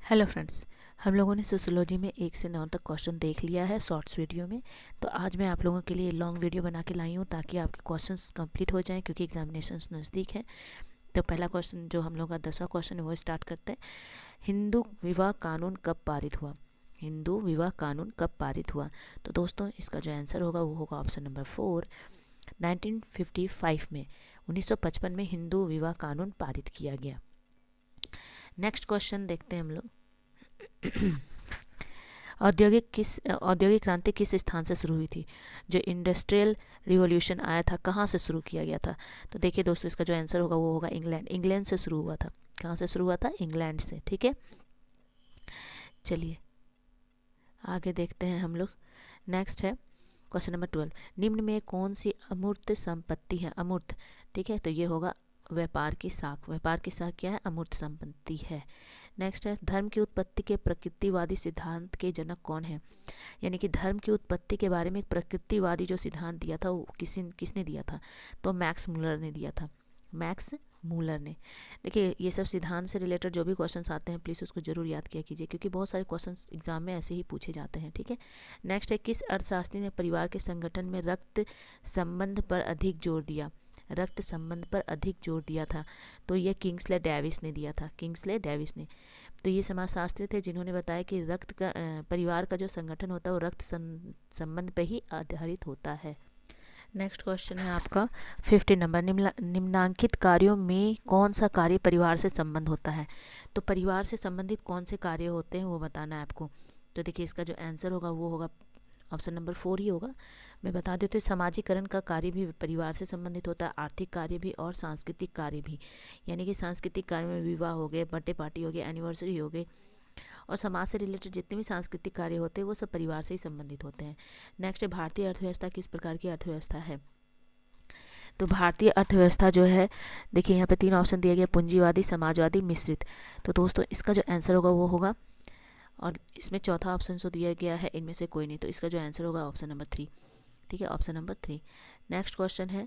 Hello friends, हम लोगों ने सोशियोलॉजी में 1 से 9 तक क्वेश्चन देख लिया है शॉर्ट्स वीडियो में। तो आज मैं आप लोगों के लिए लॉन्ग वीडियो बना के लाई हूँ ताकि आपके क्वेश्चंस कंप्लीट हो जाएं, क्योंकि एग्जामिनेशंस नज़दीक हैं। तो पहला क्वेश्चन जो हम लोग का 10वां क्वेश्चन है वो स्टार्ट करते हैं। हिंदू विवाह कानून कब पारित हुआ? हिंदू विवाह कानून कब पारित हुआ? तो दोस्तों इसका जो आंसर होगा वो होगा ऑप्शन नंबर 4, 1955 में, 1955 में हिंदू विवाह कानून पारित किया गया। नेक्स्ट क्वेश्चन देखते हैं हम लोग। औद्योगिक क्रांति किस स्थान से शुरू हुई थी? जो इंडस्ट्रियल रिवॉल्यूशन आया था कहाँ से शुरू किया गया था? तो देखिए दोस्तों इसका जो आंसर होगा वो होगा इंग्लैंड से शुरू हुआ था। कहाँ से शुरू हुआ था? इंग्लैंड से। ठीक है, चलिए आगे देखते हैं हम लोग। नेक्स्ट है क्वेश्चन नंबर 12। निम्न में कौन सी अमूर्त संपत्ति है? अमूर्त, ठीक है, तो ये होगा व्यापार की साख। व्यापार की साख क्या है? अमूर्त संपत्ति है। नेक्स्ट है धर्म की उत्पत्ति के प्रकृतिवादी सिद्धांत के जनक कौन है? यानी कि धर्म की उत्पत्ति के बारे में प्रकृतिवादी जो सिद्धांत दिया था वो किसने दिया था? तो मैक्स मूलर ने दिया था। मैक्स मूलर ने। देखिए ये सब सिद्धांत से रिलेटेड जो भी क्वेश्चंस आते हैं प्लीज़ उसको जरूर याद किया कीजिए, क्योंकि बहुत सारे क्वेश्चंस एग्जाम में ऐसे ही पूछे जाते हैं। ठीक है, नेक्स्ट है किस अर्थशास्त्री ने परिवार के संगठन में रक्त संबंध पर अधिक जोर दिया? रक्त संबंध पर अधिक जोर दिया था, तो ये किंग्सले डेविस ने दिया था। किंग्सले डेविस ने। तो ये समाजशास्त्री थे जिन्होंने बताया कि रक्त का परिवार का जो संगठन होता है वो रक्त संबंध पर ही आधारित होता है। नेक्स्ट क्वेश्चन है आपका 50 नंबर। निम्नांकित कार्यों में कौन सा कार्य परिवार से संबंध होता है? तो परिवार से संबंधित कौन से कार्य होते हैं वो बताना है आपको। तो देखिए इसका जो आंसर होगा वो होगा ऑप्शन नंबर 4 ही होगा। मैं बता देती हूँ समाजीकरण का कार्य भी परिवार से संबंधित होता है, आर्थिक कार्य भी और सांस्कृतिक कार्य भी। यानी कि सांस्कृतिक कार्य में विवाह हो गए, बर्थडे पार्टी हो गई, एनिवर्सरी हो गई, और समाज से रिलेटेड जितने भी सांस्कृतिक कार्य होते हैं वो सब परिवार से ही संबंधित होते हैं। नेक्स्ट है भारतीय अर्थव्यवस्था किस प्रकार की अर्थव्यवस्था है? तो भारतीय अर्थव्यवस्था जो है, देखिए यहाँ पे 3 ऑप्शन दिया गया, पूंजीवादी, समाजवादी, मिश्रित। तो दोस्तों इसका जो आंसर होगा वो होगा, और इसमें चौथा ऑप्शन जो दिया गया है इनमें से कोई नहीं, तो इसका जो आंसर होगा ऑप्शन नंबर 3। ठीक है, ऑप्शन नंबर 3। नेक्स्ट क्वेश्चन है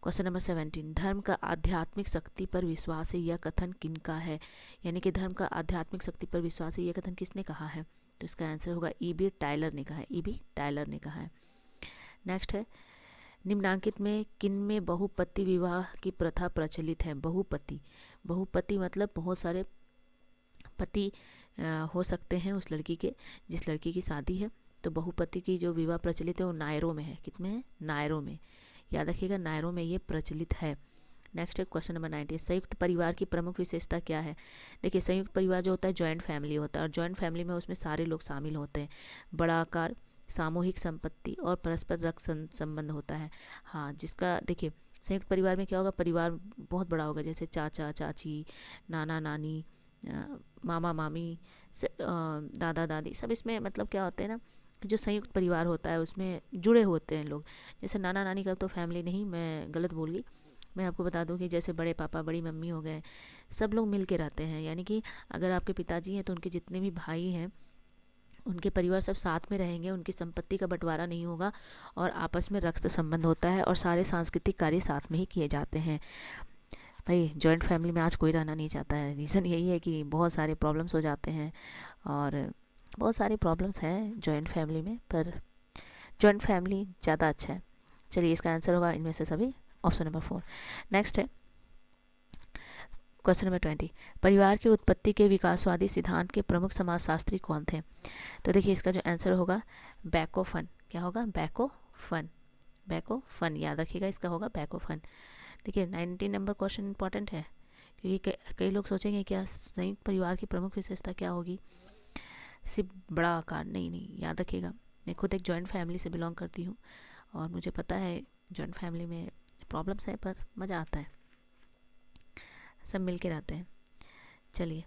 क्वेश्चन नंबर 17। धर्म का आध्यात्मिक शक्ति पर विश्वास है यह कथन किनका है? यानी कि धर्म का आध्यात्मिक शक्ति पर विश्वास है यह कथन किसने कहा है? तो इसका आंसर होगा ई.बी. टायलर ने कहा है। ई.बी. टायलर ने कहा है। नेक्स्ट है निम्नांकित में किन में बहुपति विवाह की प्रथा प्रचलित है? बहुपति मतलब बहुत सारे पति हो सकते हैं उस लड़की के, जिस लड़की की शादी है। तो बहुपति की जो विवाह प्रचलित है वो नायरों में है। कितने है? नायरों में। याद रखिएगा नायरों में ये प्रचलित है। नेक्स्ट है क्वेश्चन नंबर 19। संयुक्त परिवार की प्रमुख विशेषता क्या है? देखिए संयुक्त परिवार जो होता है जॉइंट फैमिली होता है, और जॉइंट फैमिली में उसमें सारे लोग शामिल होते हैं। बड़ा आकार, सामूहिक संपत्ति और परस्पर रक्त संबंध होता है। हाँ, जिसका देखिए संयुक्त परिवार में क्या होगा, परिवार बहुत बड़ा होगा, जैसे चाचा चाची, नाना नानी, मामा मामी, दादा दादी, सब इसमें मतलब क्या होते हैं ना, जो संयुक्त परिवार होता है उसमें जुड़े होते हैं लोग। जैसे नाना नानी का तो फैमिली नहीं, मैं गलत बोल गई। मैं आपको बता दूं कि जैसे बड़े पापा बड़ी मम्मी हो गए, सब लोग मिल के रहते हैं। यानी कि अगर आपके पिताजी हैं तो उनके जितने भी भाई हैं उनके परिवार सब साथ में रहेंगे, उनकी संपत्ति का बंटवारा नहीं होगा, और आपस में रक्त संबंध होता है, और सारे सांस्कृतिक कार्य साथ में ही किए जाते हैं। भाई जॉइंट फैमिली में आज कोई रहना नहीं चाहता है। रीज़न यही है कि बहुत सारे प्रॉब्लम्स हो जाते हैं, और बहुत सारे प्रॉब्लम्स हैं जॉइंट फैमिली में, पर जॉइंट फैमिली ज़्यादा अच्छा है। चलिए इसका आंसर होगा इनमें से सभी ऑप्शन नंबर 4। नेक्स्ट है क्वेश्चन नंबर 20। परिवार की उत्पत्ति के विकासवादी सिद्धांत के प्रमुख समाजशास्त्री कौन थे? तो देखिए इसका जो आंसर होगा बैकोफन। क्या होगा? बैकोफन। बैकोफन याद रखिएगा, इसका होगा बैकोफन। देखिए 19 नंबर क्वेश्चन इंपॉर्टेंट है, क्योंकि कई लोग सोचेंगे क्या संयुक्त परिवार की प्रमुख विशेषता क्या होगी? सिर्फ बड़ा आकार नहीं, याद रखिएगा। मैं खुद एक जॉइंट फैमिली से बिलोंग करती हूँ, और मुझे पता है जॉइंट फैमिली में प्रॉब्लम्स है, पर मज़ा आता है, सब मिल के रहते हैं। चलिए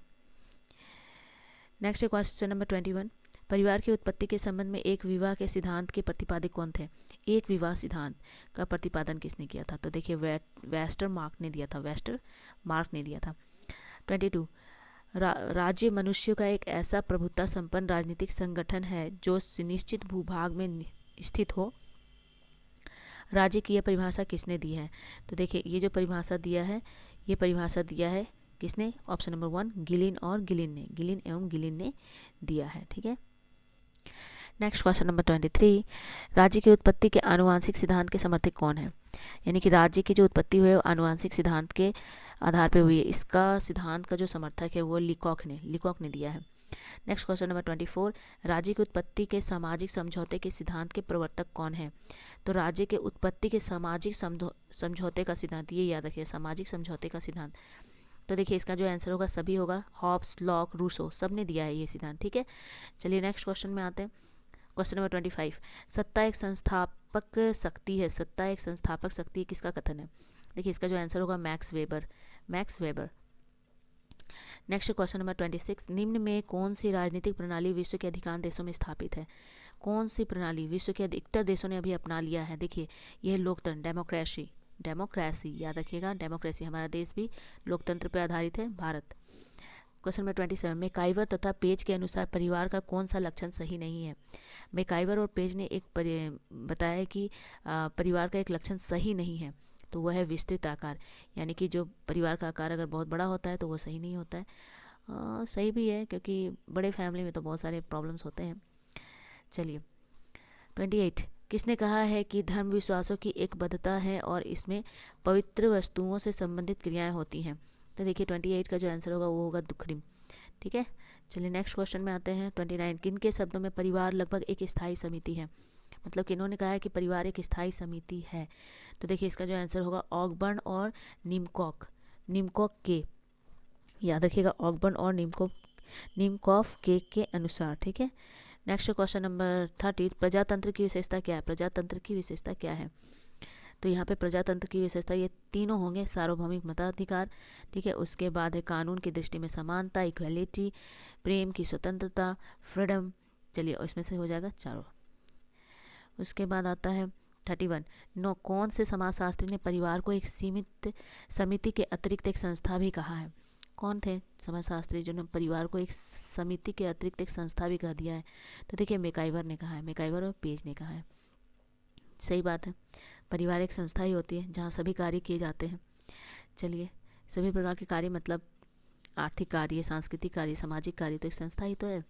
नेक्स्ट क्वेश्चन नंबर 21। परिवार की उत्पत्ति के संबंध में एक विवाह के सिद्धांत के प्रतिपादक कौन थे? एक विवाह सिद्धांत का प्रतिपादन किसने किया था? तो देखिए वेस्टरमार्क ने दिया था। वेस्टरमार्क ने दिया था। 22। राज्य मनुष्य का एक ऐसा प्रभुत्व संपन्न राजनीतिक संगठन है जो सुनिश्चित भूभाग में स्थित हो। राज्य की यह परिभाषा किसने दी है? तो देखिए ये जो परिभाषा दिया है, ये परिभाषा दिया है किसने? ऑप्शन नंबर 1 गिलिन और गिलिन ने, गिलिन एवं गिलिन ने दिया है। ठीक है। नेक्स्ट क्वेश्चन नंबर 23, राज्य की उत्पत्ति के आनुवांशिक सिद्धांत के समर्थक कौन है? यानी कि राज्य की जो उत्पत्ति हुई है वो आनुवांशिक सिद्धांत के आधार पर हुई है। इसका सिद्धांत का जो समर्थक है वो लीकॉक ने दिया है। नेक्स्ट क्वेश्चन नंबर 24, राज्य की उत्पत्ति के सामाजिक समझौते के सिद्धांत के प्रवर्तक कौन है? तो राज्य के उत्पत्ति के सामाजिक समझौते का सिद्धांत, ये याद रखिए, सामाजिक समझौते का सिद्धांत। तो देखिए इसका जो आंसर होगा सभी होगा, हॉब्स, लॉक, रूसो, सब ने दिया है ये सिद्धांत। ठीक है। चलिए नेक्स्ट क्वेश्चन में आते हैं। क्वेश्चन नंबर 25, सत्ता एक संस्थापक शक्ति है, सत्ता एक संस्थापक शक्ति है, किसका कथन है? देखिए इसका जो आंसर होगा max weber. Next question number 26, निम्न में कौन सी राजनीतिक प्रणाली विश्व के अधिकांश देशों में स्थापित है? कौन सी प्रणाली विश्व के अधिकतर देशों ने अभी अपना लिया है? देखिए यह लोकतंत्र, डेमोक्रेसी याद रखिएगा, डेमोक्रेसी। हमारा देश भी लोकतंत्र पर आधारित है, भारत। क्वेश्चन नंबर 27, मैकाइवर तथा पेज के अनुसार परिवार का कौन सा लक्षण सही नहीं है? मैकाइवर और पेज ने एक बताया है कि परिवार का एक लक्षण सही नहीं है, तो वह है विस्तृत आकार। यानी कि जो परिवार का आकार अगर बहुत बड़ा होता है तो वो सही नहीं होता है। सही भी है क्योंकि बड़े फैमिली में तो बहुत सारे प्रॉब्लम्स होते हैं। चलिए 28, किसने कहा है कि धर्म विश्वासों की एक बद्धता है और इसमें पवित्र वस्तुओं से संबंधित क्रियाएं होती हैं? तो देखिए 28 का जो आंसर होगा वो होगा दुखरिम। ठीक है। चलिए नेक्स्ट क्वेश्चन में आते हैं। 29, किन के शब्दों में परिवार लगभग एक स्थायी समिति है? मतलब किन्होंने कहा है कि परिवार एक स्थायी समिति है? तो देखिए इसका जो आंसर होगा ऑगबर्न और निमकॉफ के, याद रखिएगा, ऑगबर्न और निमकॉफ के अनुसार। ठीक है। नेक्स्ट क्वेश्चन नंबर 30, प्रजातंत्र की विशेषता क्या है? प्रजातंत्र की विशेषता क्या है? तो यहाँ पे प्रजातंत्र की विशेषता ये तीनों होंगे, सार्वभौमिक मताधिकार, ठीक है, उसके बाद है कानून की दृष्टि में समानता, इक्वलिटी, प्रेम की स्वतंत्रता, फ्रीडम। चलिए इसमें से हो जाएगा चारों। उसके बाद आता है 31, कौन से समाजशास्त्री ने परिवार को एक सीमित समिति के अतिरिक्त एक संस्था भी कहा है? कौन थे समाजशास्त्री जिन्होंने परिवार को एक समिति के अतिरिक्त एक संस्था भी कह दिया है? तो देखिए मैकाइवर ने कहा है, मैकाइवर और पेज ने कहा है। सही बात है, परिवार एक संस्था ही होती है जहाँ सभी कार्य किए जाते हैं। चलिए सभी प्रकार के कार्य मतलब आर्थिक कार्य, सांस्कृतिक कार्य, सामाजिक कार्य, तो एक संस्था ही तो है।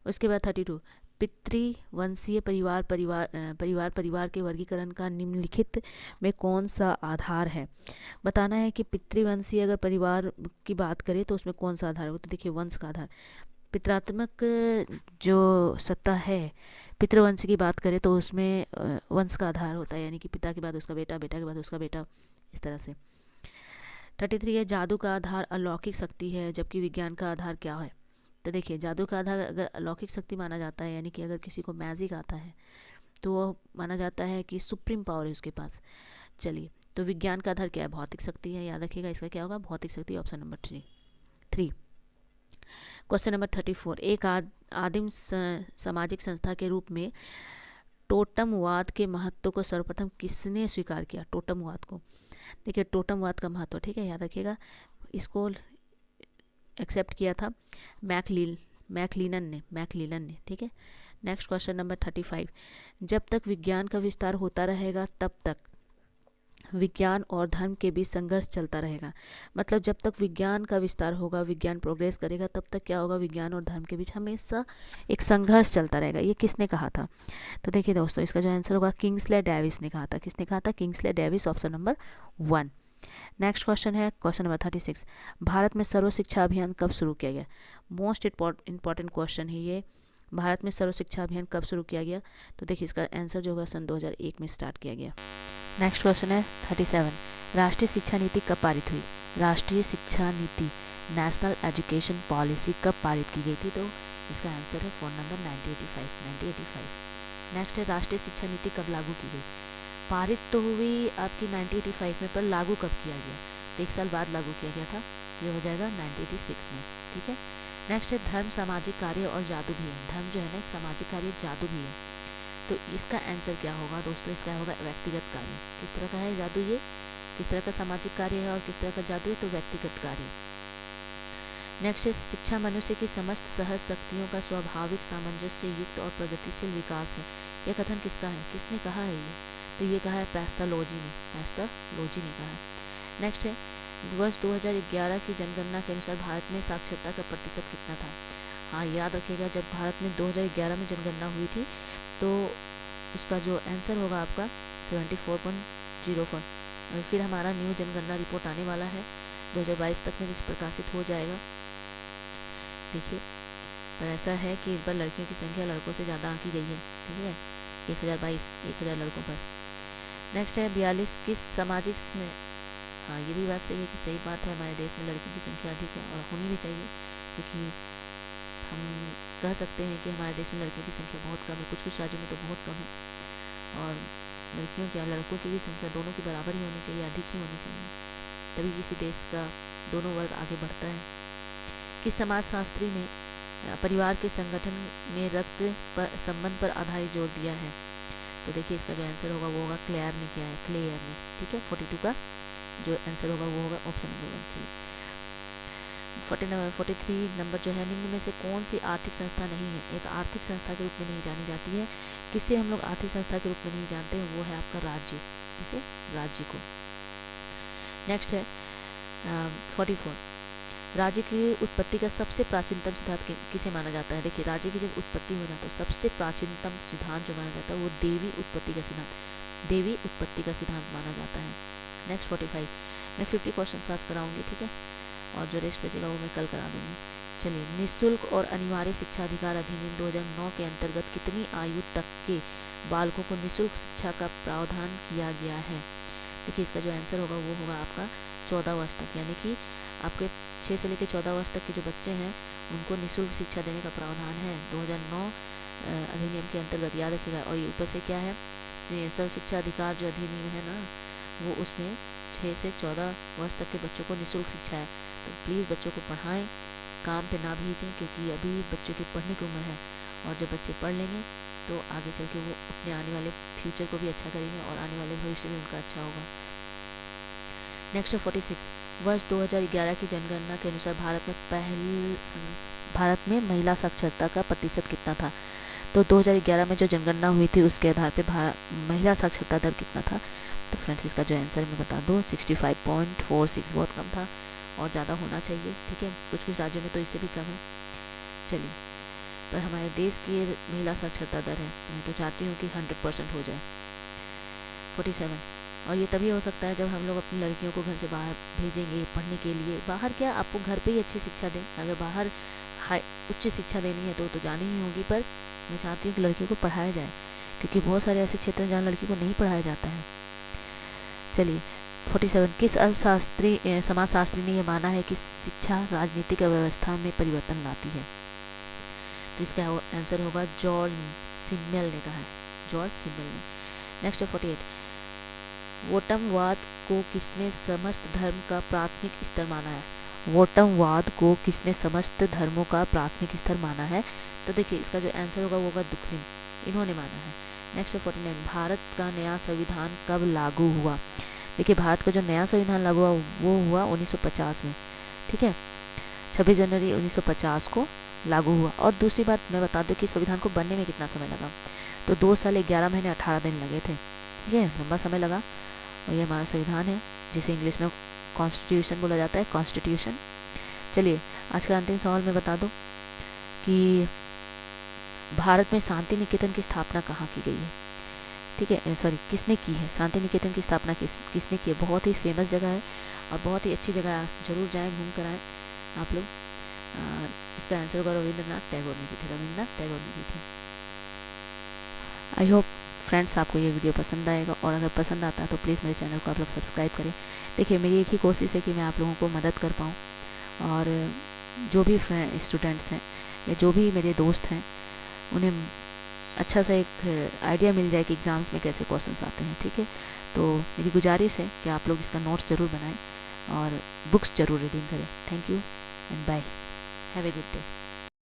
उसके बाद 32, पितृवंशीय परिवार के वर्गीकरण का निम्नलिखित में कौन सा आधार है? बताना है कि पितृवंशीय अगर परिवार की बात करें तो उसमें कौन सा आधार है? तो देखिए वंश का आधार, पितृत्मक जो सत्ता है, पितृवंश की बात करें तो उसमें वंश का आधार होता है, यानी कि पिता के बाद उसका बेटा, बेटा के बाद उसका बेटा, इस तरह से। 33 है, जादू का आधार अलौकिक शक्ति है जबकि विज्ञान का आधार क्या है? तो देखिए जादू का आधार अगर अलौकिक शक्ति माना जाता है, यानी कि अगर किसी को मैजिक आता है तो वो माना जाता है कि सुप्रीम पावर है उसके पास। चलिए तो विज्ञान का आधार क्या है? भौतिक शक्ति है, याद रखिएगा इसका क्या होगा? भौतिक शक्ति, ऑप्शन नंबर 3। क्वेश्चन नंबर 34, एक आदिम सामाजिक संस्था के रूप में टोटमवाद के महत्व को सर्वप्रथम किसने स्वीकार किया? टोटमवाद को, देखिए टोटमवाद का महत्व, ठीक है, याद रखिएगा, इसको एक्सेप्ट किया था मैकलिनन ने, ठीक है। नेक्स्ट क्वेश्चन नंबर 35, जब तक विज्ञान का विस्तार होता रहेगा तब तक विज्ञान और धर्म के बीच संघर्ष चलता रहेगा। मतलब जब तक विज्ञान का विस्तार होगा, विज्ञान प्रोग्रेस करेगा, तब तक क्या होगा? विज्ञान और धर्म के बीच हमेशा एक संघर्ष चलता रहेगा। ये किसने कहा था? तो देखिए दोस्तों इसका जो आंसर होगा किंग्सले डेविस ने कहा था। किसने कहा था? Kingsley Davis, option number 1। Next question है क्वेश्चन नंबर 36, भारत में सर्व शिक्षा अभियान कब शुरू किया गया? मोस्ट इंपॉर्टेंट क्वेश्चन है ये, भारत में सर्व शिक्षा अभियान कब शुरू किया गया? तो देखिए इसका आंसर जो होगा सन 2001 में स्टार्ट किया गया। नेक्स्ट क्वेश्चन है 37, राष्ट्रीय शिक्षा नीति कब पारित हुई? राष्ट्रीय शिक्षा नीति, नेशनल एजुकेशन पॉलिसी कब पारित की गई थी? तो इसका आंसर है फोन नंबर 1985। नेक्स्ट है राष्ट्रीय शिक्षा नीति कब लागू की गई? पारित तो हुई आपकी 1985 में, पर लागू कब किया गया? तो 1 साल बाद लागू किया गया था, ये हो जाएगा 1986 में, ठीक है। नेक्स्ट है धर्म सामाजिक कार्य और जादू भी है। धर्म जो है ना एक सामाजिक कार्य, जादू भी है, तो इसका आंसर क्या होगा दोस्तों? इसका होगा व्यक्तिगत कार्य। किस तरह का है जादू? ये किस तरह का सामाजिक कार्य है और किस तरह का जादू है? तो व्यक्तिगत कार्य। नेक्स्ट है शिक्षा मनुष्य की समस्त सहज शक्तियों का स्वाभाविक सामंजस्य युक्त और प्रगतिशील विकास है। यह कथन किसका है? किसने कहा है ये? तो ये कहा है पैस्टालोजी ने कहा है। नेक्स्ट है वर्ष 2011 की जनगणना के अनुसार भारत में साक्षरता का प्रतिशत कितना था? हाँ, याद रखिएगा, जब भारत में 2011 में जनगणना हुई थी तो उसका जो आंसर होगा आपका 74.04। और फिर हमारा न्यू जनगणना रिपोर्ट आने वाला है 2022 तक में प्रकाशित हो जाएगा। देखिए, पर ऐसा है कि इस बार लड़कियों की संख्या लड़कों से ज़्यादा आंकी गई है। ठीक है, 1000 लड़कों पर। नेक्स्ट है 42 किस सामाजिक हाँ, ये भी बात सही है कि सही बात है, हमारे देश में लड़कियों की संख्या अधिक है और होनी भी चाहिए, क्योंकि हम कह सकते हैं कि हमारे देश में लड़कियों की संख्या बहुत कम है, कुछ राज्यों में तो बहुत कम है। और लड़कियों की और लड़कों की भी संख्या दोनों की बराबर ही होनी चाहिए, अधिक ही होनी चाहिए, तभी किसी देश का दोनों वर्ग आगे बढ़ता है। किस समाजशास्त्री ने परिवार के संगठन में रक्त संबंध पर आधारित जोर दिया है? तो देखिए, इसका जो आंसर होगा वो होगा क्लेयर ने किया है, क्लेयर ने। ठीक है, 42 का जो आंसर होगा वो होगा ऑप्शन नंबर 1। चलिए 43 नंबर जो है, निम्न में से कौन सी आर्थिक संस्था नहीं है, एक आर्थिक संस्था के रूप में नहीं जानी जाती है? किससे हम लोग आर्थिक संस्था के रूप में नहीं जानते हैं? वो है आपका राज्य। किसे? राज्य को। नेक्स्ट है 44, राज्य की उत्पत्ति का सबसे प्राचीनतम सिद्धांत किसे माना जाता है? देखिए, राज्य की जब उत्पत्ति हो जाता है, सबसे प्राचीनतम सिद्धांत जो माना जाता है वो देवी उत्पत्ति का सिद्धांत माना जाता है। नेक्स्ट 45, मैं 50 क्वेश्चन आज कराऊंगी। ठीक है, और जो रेस्ट बचेगा वो मैं कल करा दूंगी। चलिए, निःशुल्क और अनिवार्य शिक्षा अधिकार अधिनियम 2009 के अंतर्गत कितनी आयु तक के बालकों को निःशुल्क शिक्षा का प्रावधान किया गया है? देखिए, इसका जो आंसर होगा वो होगा आपका 14 वर्ष तक, यानी कि आपके 6 से लेकर 14 वर्ष तक के जो बच्चे हैं उनको निःशुल्क शिक्षा देने का प्रावधान है 2009 अधिनियम के अंतर्गत, याद रखिएगा। और ये ऊपर से क्या है, सर्व शिक्षा अधिकार जो अधिनियम है ना, वो उसमें 6 से 14 वर्ष तक के बच्चों को निःशुल्क शिक्षा है। तो प्लीज़ बच्चों को पढ़ाएं, काम पे ना भेजें, क्योंकि अभी बच्चों की पढ़ने की उम्र है, और जब बच्चे पढ़ लेंगे तो आगे चल के वो अपने आने वाले फ्यूचर को भी अच्छा करेंगे और आने वाले भविष्य में उनका अच्छा होगा। नेक्स्ट है 46, वर्ष 2011 की जनगणना के अनुसार भारत में महिला साक्षरता का प्रतिशत कितना था? तो 2011 में जो जनगणना हुई थी उसके आधार पे महिला साक्षरता दर कितना था? तो फ्रेंड्स, इसका जो आंसर मैं बता दूँ 65.46, बहुत कम था और ज़्यादा होना चाहिए। ठीक है, कुछ राज्यों में तो इससे भी कम है। चलिए, पर हमारे देश की महिला साक्षरता दर है, मैं तो चाहती हूँ कि 100% हो जाए। 47, और ये तभी हो सकता है जब हम लोग अपनी लड़कियों को घर से बाहर भेजेंगे पढ़ने के लिए। बाहर क्या, आपको घर पे ही अच्छी शिक्षा दें, अगर बाहर उच्च शिक्षा देनी है तो जानी ही होगी, पर मैं चाहती हूँ कि लड़कियों को पढ़ाया जाए, क्योंकि बहुत सारे ऐसे क्षेत्र हैं जहाँ लड़की को नहीं पढ़ाया जाता है। चलिए 47, किस समाजशास्त्री ने यह माना है कि शिक्षा राजनीतिक व्यवस्था में परिवर्तन लाती है? तो इसका आंसर होगा जॉर्ज सिमेल ने कहा है, जॉर्ज सिमेल ने। नेक्स्ट है 48, वोटमवाद को किसने समस्त धर्म का प्राथमिक स्तर माना है? वोटमवाद को किसने समस्त धर्मों का प्राथमिक स्तर माना है? तो देखिए, इसका जो आंसर होगा वो होगा दुखलिन, इन्होंने माना है। नेक्स्ट है 49, भारत का नया संविधान कब लागू हुआ? देखिए, भारत का जो नया संविधान लागू हुआ वो हुआ 1950 में। ठीक है, 26 जनवरी 1950 को लागू हुआ। और दूसरी बात मैं बता दूं कि संविधान को बनने में कितना समय लगा, तो 2 साल 11 महीने 18 दिन लगे थे। ठीक है, लंबा समय लगा। और ये हमारा संविधान है, जिसे इंग्लिश में कॉन्स्टिट्यूशन बोला जाता है, कॉन्स्टिट्यूशन। चलिए, आज का अंतिम सवाल मैं बता दूं कि भारत में शांति निकेतन की स्थापना कहाँ की गई है? ठीक है, सॉरी, किसने की है? शांति निकेतन की स्थापना किसने की है? बहुत ही फेमस जगह है और बहुत ही अच्छी जगह है, जरूर जाएं, घूम कर आएँ आप लोग। इसका आंसर होगा रविंद्रनाथ टैगोर ने की थी, रविंद्रनाथ टैगोर ने की थी। आई होप फ्रेंड्स आपको ये वीडियो पसंद आएगा, और अगर पसंद आता है तो प्लीज़ मेरे चैनल को आप लोग सब्सक्राइब करें। देखिए, मेरी एक ही कोशिश है कि मैं आप लोगों को मदद कर पाऊँ, और जो भी स्टूडेंट्स हैं या जो भी मेरे दोस्त हैं उन्हें अच्छा सा एक आइडिया मिल जाए कि एग्ज़ाम्स में कैसे क्वेश्चंस आते हैं। ठीक है, तो मेरी गुजारिश है कि आप लोग इसका नोट्स ज़रूर बनाएं और बुक्स ज़रूर रीडिंग करें। Thank you and bye, have a good day.